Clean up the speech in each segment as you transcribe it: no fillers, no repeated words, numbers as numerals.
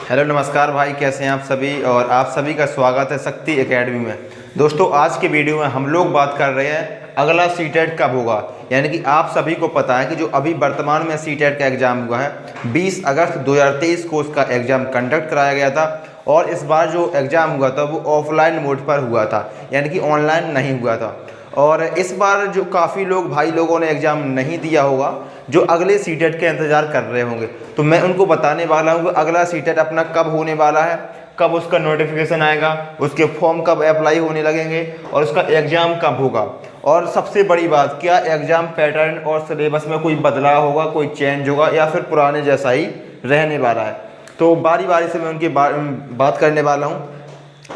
Hello नमस्कार भाई, कैसे हैं आप सभी। और आप सभी का स्वागत है शक्ति एकेडमी में। दोस्तों आज के वीडियो में हम लोग बात कर रहे हैं अगला सीटेट कब होगा। यानी कि आप सभी को पता है कि जो अभी वर्तमान में सीटेट का एग्ज़ाम हुआ है 20 अगस्त 2023 को उसका एग्ज़ाम कंडक्ट कराया गया था। और इस बार जो एग्ज़ाम हुआ था वो ऑफलाइन मोड पर हुआ था, यानी कि ऑनलाइन नहीं हुआ था। और इस बार जो काफ़ी लोग भाई लोगों ने एग्ज़ाम नहीं दिया होगा, जो अगले सीटेट का इंतज़ार कर रहे होंगे, तो मैं उनको बताने वाला हूँ कि अगला सीटेट अपना कब होने वाला है, कब उसका नोटिफिकेशन आएगा, उसके फॉर्म कब अप्लाई होने लगेंगे और उसका एग्ज़ाम कब होगा। और सबसे बड़ी बात, क्या एग्ज़ाम पैटर्न और सिलेबस में कोई बदलाव होगा, कोई चेंज होगा या फिर पुराने जैसा ही रहने वाला है। तो बारी बारी से मैं उनकी बात करने वाला हूँ।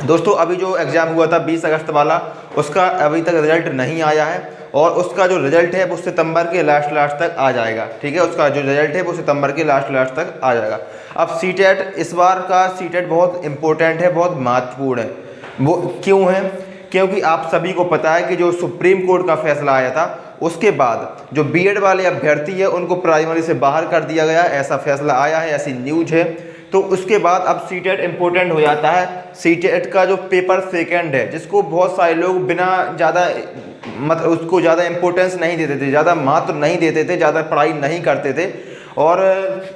दोस्तों अभी जो एग्ज़ाम हुआ था 20 अगस्त वाला, उसका अभी तक रिज़ल्ट नहीं आया है और उसका जो रिज़ल्ट है वो सितंबर के लास्ट तक आ जाएगा। ठीक है, उसका जो रिज़ल्ट है वो सितंबर के लास्ट तक आ जाएगा। अब सीटेट, इस बार का सीटेट बहुत इम्पोर्टेंट है, बहुत महत्वपूर्ण है। वो क्यों है? क्योंकि आप सभी को पता है कि जो सुप्रीम कोर्ट का फैसला आया था उसके बाद जो बीएड वाले अभ्यर्थी है उनको प्राइमरी से बाहर कर दिया गया, ऐसा फैसला आया है, ऐसी न्यूज है। तो उसके बाद अब सीटेट इम्पोर्टेंट हो जाता है। सीटेट का जो पेपर सेकंड है, जिसको बहुत सारे लोग बिना ज़्यादा मतलब उसको ज़्यादा इम्पोर्टेंस नहीं देते थे, ज़्यादा महत्व नहीं देते थे, ज़्यादा पढ़ाई नहीं करते थे और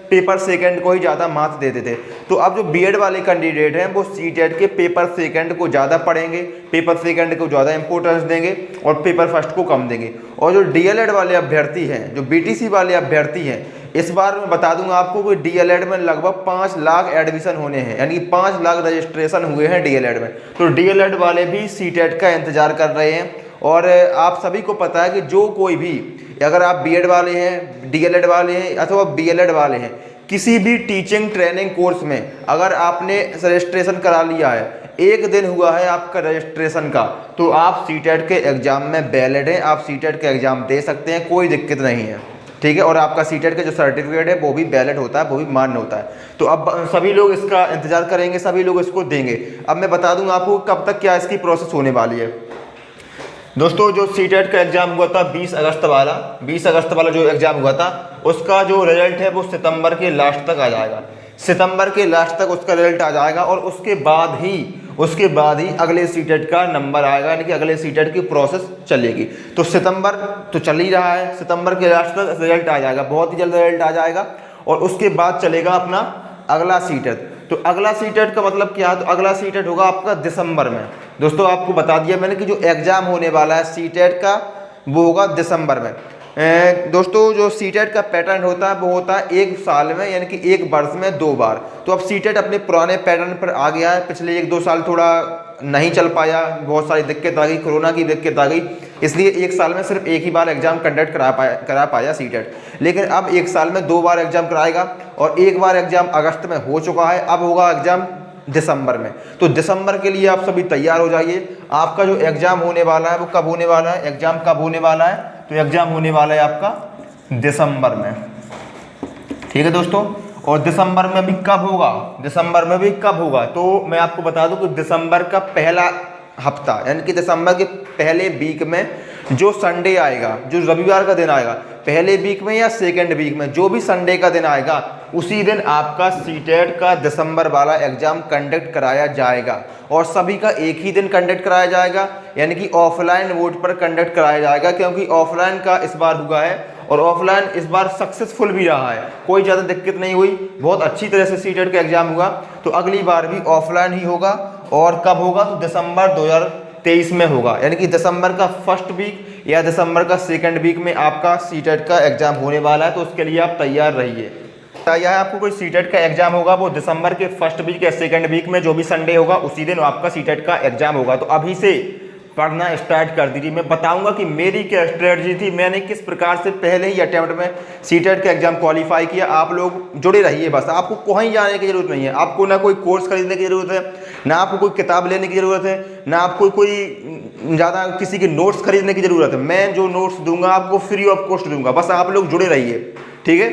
पेपर सेकंड को ही ज़्यादा महत्व देते थे। तो अब जो बीएड वाले कैंडिडेट हैं वो सीटेट के पेपर सेकंड को ज़्यादा पढ़ेंगे, पेपर सेकंड को ज़्यादा इंपॉर्टेंस देंगे और पेपर फर्स्ट को कम देंगे। और जो डीएलएड वाले अभ्यर्थी हैं, जो बीटीसी वाले अभ्यर्थी हैं, इस बार मैं बता दूंगा आपको कि डीएलएड में लगभग 5 लाख एडमिशन होने हैं, यानी 5 लाख रजिस्ट्रेशन हुए हैं डीएलएड में। तो डीएलएड वाले भी सीटेट का इंतजार कर रहे हैं। और आप सभी को पता है कि जो कोई भी, अगर आप बीएड वाले हैं, डीएलएड वाले हैं अथवा बीएलएड वाले हैं, किसी भी टीचिंग ट्रेनिंग कोर्स में अगर आपने रजिस्ट्रेशन करा लिया है, 1 दिन हुआ है आपका रजिस्ट्रेशन का, तो आप सीटेट के एग्ज़ाम में वैलिड हैं, आप सीटेट का एग्ज़ाम दे सकते हैं, कोई दिक्कत नहीं है। ठीक है, और आपका सीटेट का जो सर्टिफिकेट है वो भी वैलिड होता है, वो भी मान्य होता है। तो अब सभी लोग इसका इंतजार करेंगे, सभी लोग इसको देंगे। अब मैं बता दूंगा आपको कब तक क्या इसकी प्रोसेस होने वाली है। दोस्तों जो सीटेट का एग्ज़ाम हुआ था 20 अगस्त वाला जो एग्ज़ाम हुआ था, उसका जो रिजल्ट है वो सितंबर के लास्ट तक आ जाएगा। सितंबर के लास्ट तक उसका रिजल्ट आ जाएगा और उसके बाद ही अगले सीटेट का नंबर आएगा, यानी कि अगले सीटेट की प्रोसेस चलेगी। तो सितंबर तो चल ही रहा है, सितंबर के लास्ट तक रिजल्ट आ जाएगा, बहुत ही जल्द रिजल्ट आ जाएगा। और उसके बाद चलेगा अपना अगला सीटेट। तो अगला सीटेट का मतलब क्या है? तो अगला सीटेट होगा आपका दिसंबर में। दोस्तों आपको बता दिया मैंने कि जो एग्ज़ाम होने वाला है सीटेट का वो होगा दिसंबर में। दोस्तों जो सीटेट का पैटर्न होता है वो होता है 1 साल में, यानी कि 1 वर्ष में 2 बार। तो अब सीटेट अपने पुराने पैटर्न पर आ गया है। पिछले 1-2 साल थोड़ा नहीं चल पाया, बहुत सारी दिक्कत आ गई, कोरोना की दिक्कत आ गई, इसलिए 1 साल में सिर्फ 1 ही बार एग्ज़ाम कंडक्ट करा पाया सीटेट। लेकिन अब 1 साल में 2 बार एग्ज़ाम कराएगा और 1 बार एग्ज़ाम अगस्त में हो चुका है, अब होगा एग्ज़ाम दिसंबर में। तो दिसंबर के लिए आप सभी तैयार हो जाइए। आपका जो एग्ज़ाम होने वाला है वो कब होने वाला है? एग्ज़ाम कब होने वाला है? तो एग्ज़ाम होने वाला है आपका दिसंबर में। ठीक है दोस्तों, और दिसंबर में भी कब होगा? तो मैं आपको बता दूं कि दिसंबर का पहला हफ्ता, यानी कि दिसंबर के पहले वीक में जो संडे आएगा, जो रविवार का दिन आएगा, पहले वीक में या सेकेंड वीक में, जो भी संडे का दिन आएगा उसी दिन आपका सीटेट का दिसंबर वाला एग्ज़ाम कंडक्ट कराया जाएगा। और सभी का एक ही दिन कंडक्ट कराया जाएगा, यानी कि ऑफलाइन मोड पर कंडक्ट कराया जाएगा, क्योंकि ऑफलाइन का इस बार हुआ है और ऑफलाइन इस बार सक्सेसफुल भी रहा है, कोई ज़्यादा दिक्कत नहीं हुई, बहुत अच्छी तरह से सीटेट का एग्ज़ाम हुआ। तो अगली बार भी ऑफलाइन ही होगा। और कब होगा? तो दिसंबर 2023 में होगा, यानी कि दिसंबर का फर्स्ट वीक या दिसंबर का सेकेंड वीक में आपका सीटेट का एग्ज़ाम होने वाला है। तो उसके लिए आप तैयार रहिए। यह आपको कोई सीटेट का एग्ज़ाम होगा वो दिसंबर के फर्स्ट वीक या सेकेंड वीक में, जो भी संडे होगा उसी दिन आपका सीटेट का एग्ज़ाम होगा। तो अभी से पढ़ना स्टार्ट कर दीजिए। मैं बताऊंगा कि मेरी क्या स्ट्रेटजी थी, मैंने किस प्रकार से पहले ही अटेम्प्ट में सीटेट का एग्ज़ाम क्वालिफाई किया। आप लोग जुड़े रहिए, बस आपको कहीं जाने की ज़रूरत नहीं है, आपको ना कोई कोर्स खरीदने की ज़रूरत है, ना आपको कोई किताब लेने की ज़रूरत है, ना आपको कोई ज़्यादा किसी के नोट्स खरीदने की ज़रूरत है। मैं जो नोट्स दूंगा आपको फ्री ऑफ कॉस्ट दूंगा, बस आप लोग जुड़े रहिए। ठीक है,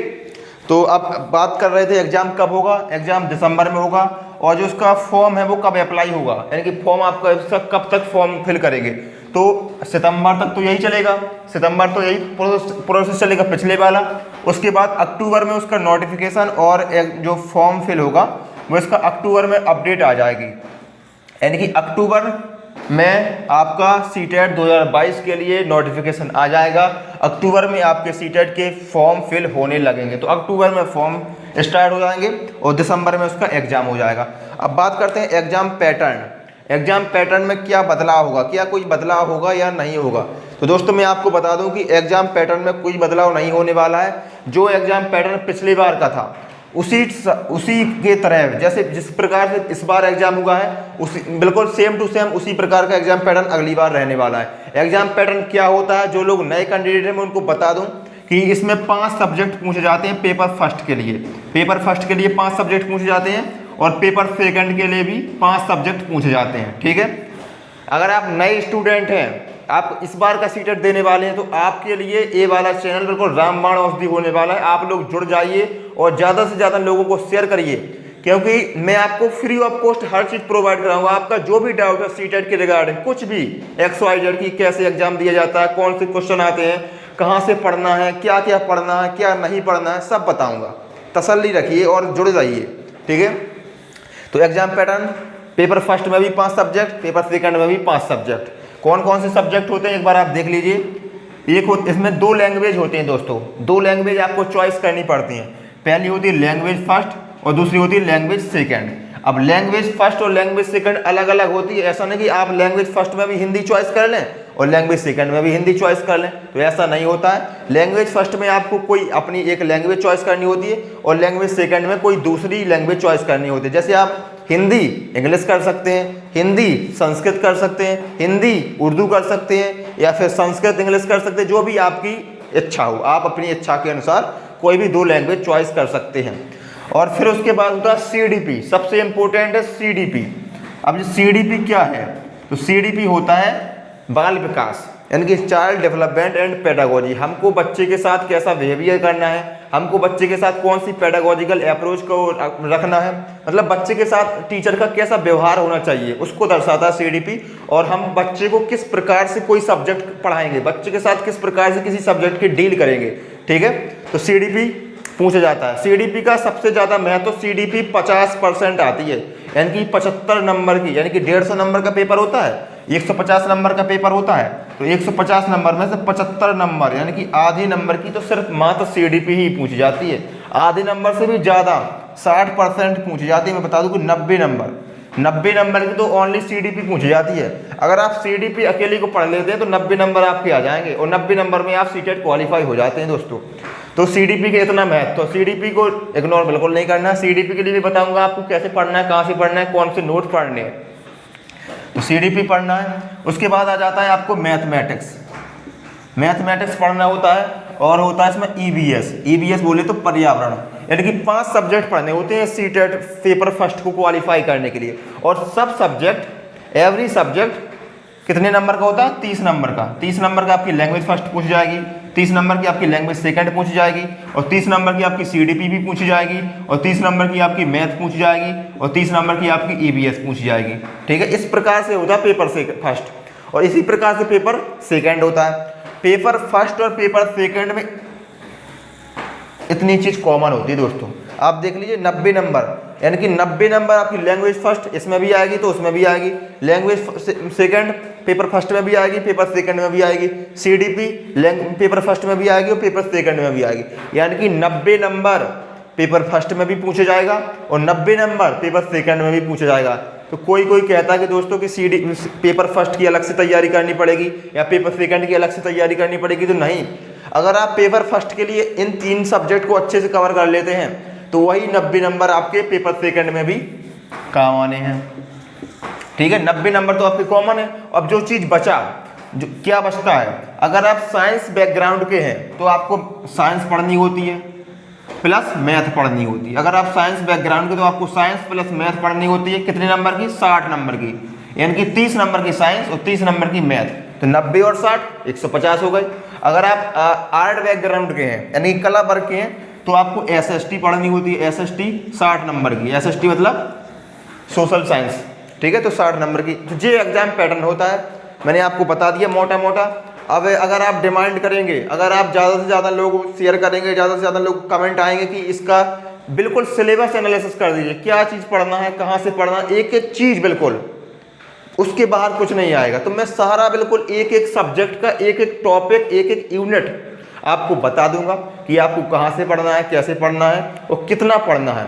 तो अब बात कर रहे थे एग्ज़ाम कब होगा। एग्ज़ाम दिसंबर में होगा और जो उसका फॉर्म है वो कब अप्लाई होगा, यानी कि फॉर्म आपका इसका कब तक फॉर्म फिल करेंगे। तो सितंबर तक तो यही चलेगा, सितंबर तो यही प्रोसेस चलेगा पिछले वाला। उसके बाद अक्टूबर में उसका नोटिफिकेशन और जो फॉर्म फिल होगा वो इसका अक्टूबर में अपडेट आ जाएगी। यानी कि अक्टूबर में आपका सीटेट 2022 के लिए नोटिफिकेशन आ जाएगा। अक्टूबर में आपके सीटेट के फॉर्म फिल होने लगेंगे। तो अक्टूबर में फॉर्म स्टार्ट हो जाएंगे और दिसंबर में उसका एग्ज़ाम हो जाएगा। अब बात करते हैं एग्ज़ाम पैटर्न। एग्ज़ाम पैटर्न में क्या बदलाव होगा, क्या कोई बदलाव होगा या नहीं होगा। तो दोस्तों मैं आपको बता दूं कि एग्ज़ाम पैटर्न में कोई बदलाव नहीं होने वाला है। जो एग्ज़ाम पैटर्न पिछली बार का था उसी के तरह, जैसे जिस प्रकार से इस बार एग्जाम हुआ है उसी बिल्कुल सेम टू सेम उसी प्रकार का एग्जाम पैटर्न अगली बार रहने वाला है। एग्जाम पैटर्न क्या होता है, जो लोग नए कैंडिडेट हैं मैं उनको बता दूं कि इसमें 5 सब्जेक्ट पूछे जाते हैं पेपर फर्स्ट के लिए। पेपर फर्स्ट के लिए 5 सब्जेक्ट पूछे जाते हैं और पेपर सेकंड के लिए भी 5 सब्जेक्ट पूछे जाते हैं। ठीक है, अगर आप नए स्टूडेंट हैं, आप इस बार का सीटेट देने वाले हैं, तो आपके लिए ये वाला चैनल बिल्कुल रामबाण औषधि होने वाला है। आप लोग जुड़ जाइए और ज़्यादा से ज़्यादा लोगों को शेयर करिए, क्योंकि मैं आपको free of cost her cheese provide कराऊंगा। आपका जो भी डाउट है सीटेट के रिगार्डिंग, कुछ भी XYZ की कैसे एग्जाम दिया जाता है, कौन से क्वेश्चन आते हैं, कहाँ से पढ़ना है, क्या क्या पढ़ना है, क्या नहीं पढ़ना है, सब बताऊँगा। तसल्ली रखिए और जुड़ जाइए। ठीक है, तो एग्जाम पैटर्न पेपर फर्स्ट में भी 5 सब्जेक्ट, पेपर सेकंड में भी 5 सब्जेक्ट। कौन कौन से सब्जेक्ट होते हैं एक बार आप देख लीजिए। इसमें 2 लैंग्वेज होते हैं दोस्तों। 2 लैंग्वेज आपको चॉइस करनी पड़ती हैं। पहली होती है लैंग्वेज फर्स्ट और दूसरी होती है लैंग्वेज सेकंड। अब लैंग्वेज फर्स्ट और लैंग्वेज सेकंड अलग अलग होती है। ऐसा नहीं कि आप लैंग्वेज फर्स्ट में भी हिंदी चॉइस कर लें और लैंग्वेज सेकंड में भी हिंदी चॉइस कर लें, तो ऐसा नहीं होता है। लैंग्वेज फर्स्ट में आपको कोई अपनी एक लैंग्वेज चॉइस करनी होती है और लैंग्वेज सेकंड में कोई दूसरी लैंग्वेज चॉइस करनी होती है। जैसे आप हिंदी इंग्लिश कर सकते हैं, हिंदी संस्कृत कर सकते हैं, हिंदी उर्दू कर सकते हैं, या फिर संस्कृत इंग्लिश कर सकते हैं। जो भी आपकी इच्छा हो, आप अपनी इच्छा के अनुसार कोई भी 2 लैंग्वेज चॉइस कर सकते हैं। और फिर उसके बाद होता है CDP। सबसे इंपॉर्टेंट है CDP। अब ये CDP क्या है, तो CDP होता है बाल विकास, यानी कि चाइल्ड डेवलपमेंट एंड पेडागोजी। हमको बच्चे के साथ कैसा बिहेवियर करना है, हमको बच्चे के साथ कौन सी पेडागोजिकल अप्रोच को रखना है, मतलब बच्चे के साथ टीचर का कैसा व्यवहार होना चाहिए, उसको दर्शाता है CDP। और हम बच्चे को किस प्रकार से कोई सब्जेक्ट पढ़ाएंगे, बच्चे के साथ किस प्रकार से किसी सब्जेक्ट की डील करेंगे। ठीक है, तो CDP पूछा जाता है। CDP का सबसे ज़्यादा महत्व, CDP 50% आती है, यानी कि 75 नंबर की, यानी कि 150 नंबर का पेपर होता है, 150 नंबर का पेपर होता है, तो 150 नंबर में से 75 नंबर यानी कि आधी नंबर की तो सिर्फ मात्र CDP ही पूछी जाती है। आधे नंबर से भी ज़्यादा 60% पूछी जाती है। मैं बता दूं कि 90 नंबर की तो ओनली CDP पूछी जाती है। अगर आप CDP अकेले को पढ़ लेते हैं तो 90 नंबर आपके आ जाएंगे और 90 नंबर में आप सीटेट क्वालिफाई हो जाते हैं दोस्तों। तो CDP के इतना महत्व, तो CDP को इग्नोर बिल्कुल नहीं करना। CDP के लिए भी बताऊंगा आपको कैसे पढ़ना है, कहाँ से पढ़ना है, कौन से नोट पढ़ने हैं, तो CDP पढ़ना है। उसके बाद आ जाता है आपको मैथमेटिक्स पढ़ना होता है और होता है इसमें EVS बोले तो पर्यावरण, यानी कि 5 सब्जेक्ट पढ़ने होते हैं सीटेट पेपर फर्स्ट को क्वालिफाई करने के लिए। और सब सब्जेक्ट, एवरी सब्जेक्ट कितने नंबर का होता है, 30 नंबर का। 30 नंबर का आपकी लैंग्वेज फर्स्ट पूछी जाएगी, 30 नंबर की आपकी लैंग्वेज सेकंड पूछी जाएगी, और 30 नंबर की आपकी CDP भी पूछी जाएगी, और 30 नंबर की आपकी मैथ पूछी जाएगी, और 30 नंबर की आपकी EVS पूछी जाएगी। ठीक है, इस प्रकार से होता है पेपर फर्स्ट और इसी प्रकार से पेपर सेकंड होता है। पेपर फर्स्ट और पेपर सेकंड में इतनी चीज कॉमन होती है दोस्तों, आप देख लीजिए 90 नंबर, यानी कि 90 नंबर आपकी लैंग्वेज फर्स्ट इसमें भी आएगी तो उसमें भी आएगी, लैंग्वेज सेकंड पेपर फर्स्ट में भी आएगी, पेपर सेकंड में भी आएगी, CDP पेपर फर्स्ट में भी आएगी और पेपर सेकंड में भी आएगी। यानी कि 90 नंबर पेपर फर्स्ट में भी पूछे जाएगा और 90 नंबर पेपर सेकंड में भी पूछा जाएगा। तो कोई कहता है कि दोस्तों कि पेपर फर्स्ट की अलग से तैयारी करनी पड़ेगी या पेपर सेकंड की अलग से तैयारी करनी पड़ेगी, तो नहीं। अगर आप पेपर फर्स्ट के लिए इन 3 सब्जेक्ट को अच्छे से कवर कर लेते हैं तो वही 90 नंबर आपके पेपर सेकंड में भी काम आने हैं। ठीक है, 90 नंबर तो आपके कॉमन है। अब जो चीज़ बचा, जो क्या बचता है, अगर आप साइंस बैकग्राउंड के हैं तो आपको साइंस पढ़नी होती है प्लस मैथ पढ़नी होती है। अगर आप साइंस बैकग्राउंड के तो आपको साइंस प्लस मैथ पढ़नी होती है। कितने नंबर की, 60 नंबर की, यानी कि 30 नंबर की साइंस और 30 नंबर की मैथ, तो 90 और 60 150 हो गए। अगर आप आर्ट बैकग्राउंड के हैं यानी कला वर्ग के हैं तो आपको SST पढ़नी होती है। SST 60 नंबर की, SST मतलब सोशल साइंस। ठीक है, तो 60 नंबर की। तो ये एग्जाम पैटर्न होता है, मैंने आपको बता दिया मोटा मोटा। अब अगर आप डिमांड करेंगे, अगर आप ज़्यादा से ज़्यादा लोग शेयर करेंगे, ज़्यादा से ज़्यादा लोग कमेंट आएंगे कि इसका बिल्कुल सिलेबस एनालिसिस कर दीजिए, क्या चीज़ पढ़ना है, कहाँ से पढ़ना है, एक एक चीज़ बिल्कुल, उसके बाहर कुछ नहीं आएगा। तो मैं सारा बिल्कुल एक एक सब्जेक्ट का एक एक टॉपिक, एक एक यूनिट आपको बता दूंगा कि आपको कहाँ से पढ़ना है, कैसे पढ़ना है और कितना पढ़ना है।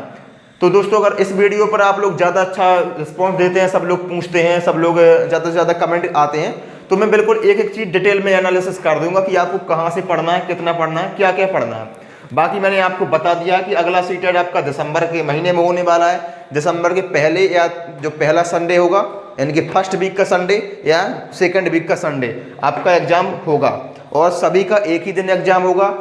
तो दोस्तों अगर इस वीडियो पर आप लोग ज़्यादा अच्छा रिस्पॉन्स देते हैं, सब लोग पूछते हैं, सब लोग ज़्यादा से ज़्यादा कमेंट आते हैं, तो मैं बिल्कुल एक एक चीज़ डिटेल में एनालिसिस कर दूंगा कि आपको कहाँ से पढ़ना है, कितना पढ़ना है, क्या क्या पढ़ना है। बाकी मैंने आपको बता दिया कि अगला सीटेट आपका दिसंबर के महीने में होने वाला है। दिसंबर के पहले या जो पहला संडे होगा, यानी कि फर्स्ट वीक का संडे या सेकंड वीक का संडे आपका एग्जाम होगा, और सभी का एक ही दिन एग्जाम होगा।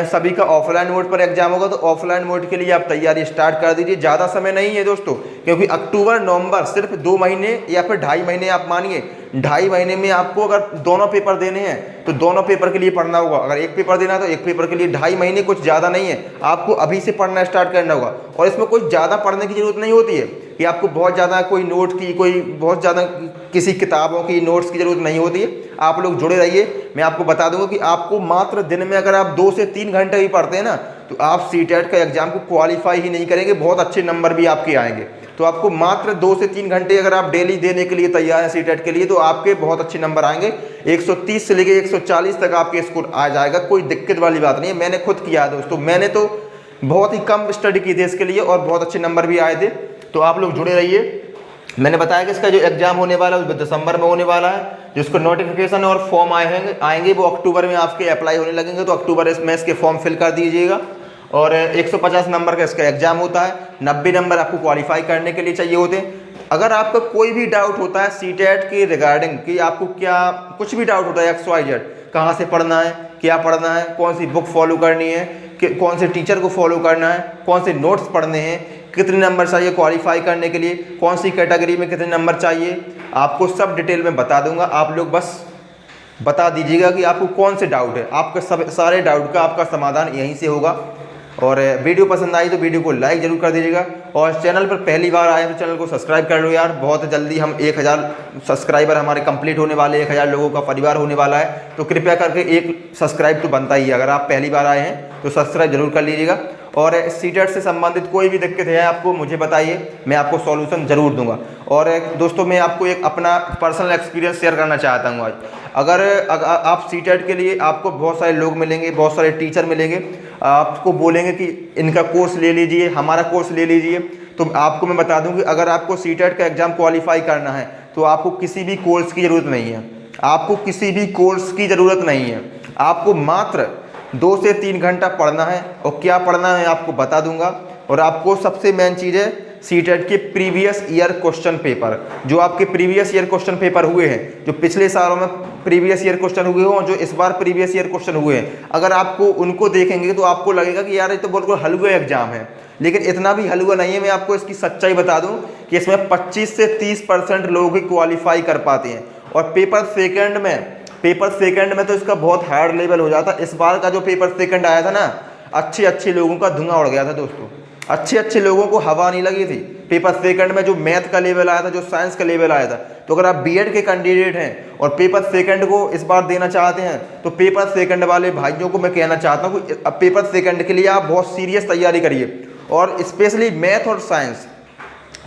सभी का ऑफलाइन मोड पर एग्जाम होगा। तो ऑफलाइन मोड के लिए आप तैयारी स्टार्ट कर दीजिए, ज़्यादा समय नहीं है दोस्तों, क्योंकि अक्टूबर नवंबर सिर्फ 2 महीने या फिर 2.5 महीने, आप मानिए 2.5 महीने में आपको अगर दोनों पेपर देने हैं तो दोनों पेपर के लिए पढ़ना होगा। अगर एक पेपर देना है तो एक पेपर के लिए 2.5 महीने कुछ ज़्यादा नहीं है, आपको अभी से पढ़ना स्टार्ट करना होगा। और इसमें कुछ ज़्यादा पढ़ने की जरूरत नहीं होती है कि आपको बहुत ज़्यादा कोई नोट की, कोई बहुत ज़्यादा किसी किताबों की नोट्स की ज़रूरत नहीं होती है। आप लोग जुड़े रहिए, मैं आपको बता दूंगा कि आपको मात्र दिन में अगर आप 2 से 3 घंटे भी पढ़ते हैं ना, तो आप सीटेट का एग्जाम को क्वालिफाई ही नहीं करेंगे, बहुत अच्छे नंबर भी आपके आएंगे। तो आपको मात्र 2 से 3 घंटे अगर आप डेली देने के लिए तैयार हैं सीटेट के लिए, तो आपके बहुत अच्छे नंबर आएंगे। 130 से लेकर 140 तक आपके स्कोर आ जाएगा, कोई दिक्कत वाली बात नहीं है। मैंने खुद किया है दोस्तों, मैंने तो बहुत ही कम स्टडी की थी इसके लिए और बहुत अच्छे नंबर भी आए थे। तो आप लोग जुड़े रहिए। मैंने बताया कि इसका जो एग्जाम होने वाला है वो दिसंबर में होने वाला है। जिसको नोटिफिकेशन और फॉर्म आएंगे वो अक्टूबर में आपके अप्लाई होने लगेंगे, तो अक्टूबर में इसके फॉर्म फिल कर दीजिएगा। और 150 नंबर का इसका एग्जाम होता है, 90 नंबर आपको क्वालिफाई करने के लिए चाहिए होते हैं। अगर आपका कोई भी डाउट होता है सीटेट के रिगार्डिंग कि आपको क्या कुछ भी डाउट होता है XYZ, कहाँ से पढ़ना है, क्या पढ़ना है, कौन सी बुक फॉलो करनी है, कौन से टीचर को फॉलो करना है, कौन से नोट्स पढ़ने हैं, कितने नंबर चाहिए क्वालिफाई करने के लिए, कौन सी कैटेगरी में कितने नंबर चाहिए, आपको सब डिटेल में बता दूंगा। आप लोग बस बता दीजिएगा कि आपको कौन से डाउट है, आपके सब सारे डाउट का आपका समाधान यहीं से होगा। और वीडियो पसंद आई तो वीडियो को लाइक जरूर कर दीजिएगा, और चैनल पर पहली बार आए तो चैनल को सब्सक्राइब कर लो यार। बहुत जल्दी हम 1000 सब्सक्राइबर हमारे कंप्लीट होने वाले, 1000 लोगों का परिवार होने वाला है। तो कृपया करके एक सब्सक्राइब तो बनता ही है, अगर आप पहली बार आए हैं तो सब्सक्राइब जरूर कर लीजिएगा। और सीटेट से संबंधित कोई भी दिक्कत है आपको मुझे बताइए, मैं आपको सॉल्यूशन जरूर दूंगा। और दोस्तों मैं आपको एक अपना पर्सनल एक्सपीरियंस शेयर करना चाहता हूँ आज। अगर आप सीटेट के लिए आपको बहुत सारे लोग मिलेंगे, बहुत सारे टीचर मिलेंगे, आपको बोलेंगे कि इनका कोर्स ले लीजिए, हमारा कोर्स ले लीजिए, तो आपको मैं बता दूं कि अगर आपको सीटेट का एग्ज़ाम क्वालिफाई करना है तो आपको किसी भी कोर्स की ज़रूरत नहीं है, आपको किसी भी कोर्स की ज़रूरत नहीं है। आपको मात्र 2 से 3 घंटा पढ़ना है, और क्या पढ़ना है आपको बता दूंगा। और आपको सबसे मेन चीज़ है सीटेट के प्रीवियस ईयर क्वेश्चन पेपर, जो आपके प्रीवियस ईयर क्वेश्चन पेपर हुए हैं, जो पिछले सालों में प्रीवियस ईयर क्वेश्चन हुए हों, जो इस बार प्रीवियस ईयर क्वेश्चन हुए हैं, अगर आपको उनको देखेंगे तो आपको लगेगा कि यार ये तो बिल्कुल हलवे एग्जाम है। लेकिन इतना भी हलवा नहीं है, मैं आपको इसकी सच्चाई बता दूं कि इसमें 25 से 30% लोग ही क्वालिफाई कर पाते हैं। और पेपर सेकंड में तो इसका बहुत हार्ड लेवल हो जाता है। इस बार का जो पेपर सेकंड आया था ना, अच्छे लोगों का धुआं उड़ गया था दोस्तों, अच्छे लोगों को हवा नहीं लगी थी। पेपर सेकंड में जो मैथ का लेवल आया था, जो साइंस का लेवल आया था, तो अगर आप बीएड के कैंडिडेट हैं और पेपर सेकंड को इस बार देना चाहते हैं, तो पेपर सेकंड वाले भाइयों को मैं कहना चाहता हूँ कि पेपर सेकंड के लिए आप बहुत सीरियस तैयारी करिए। और स्पेशली मैथ और साइंस,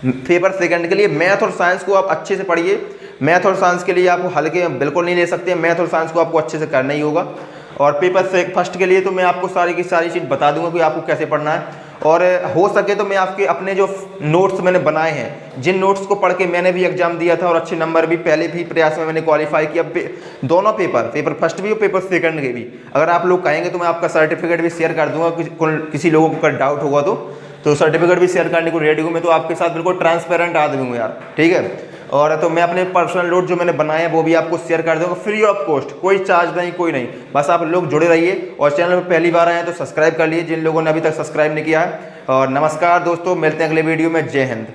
पेपर सेकंड के लिए मैथ और साइंस को आप अच्छे से पढ़िए। मैथ और साइंस के लिए आपको हल्के बिल्कुल नहीं ले सकते, मैथ और साइंस को आपको अच्छे से करना ही होगा। और पेपर से फर्स्ट के लिए तो मैं आपको सारी की सारी चीज़ बता दूंगा कि आपको कैसे पढ़ना है। और हो सके तो मैं आपके अपने जो नोट्स मैंने बनाए हैं, जिन नोट्स को पढ़ के मैंने भी एग्जाम दिया था और अच्छे नंबर भी पहले भी प्रयास में मैंने क्वालिफाई किया, दोनों पेपर फर्स्ट भी और पेपर सेकंड के भी, अगर आप लोग कहेंगे तो मैं आपका सर्टिफिकेट भी शेयर कर दूंगा। किसी लोगों को डाउट होगा तो सर्टिफिकेट भी शेयर करने को रेडी हूँ। मैं तो आपके साथ बिल्कुल ट्रांसपेरेंट आदमी हूँ यार, ठीक है। और तो मैं अपने पर्सनल नोट जो मैंने बनाए हैं वो भी आपको शेयर कर दूंगा फ्री ऑफ कॉस्ट, कोई चार्ज नहीं, कोई नहीं। बस आप लोग जुड़े रहिए, और चैनल पर पहली बार आए हैं तो सब्सक्राइब कर लीजिए जिन लोगों ने अभी तक सब्सक्राइब नहीं किया है। और नमस्कार दोस्तों, मिलते हैं अगले वीडियो में। जय हिंद।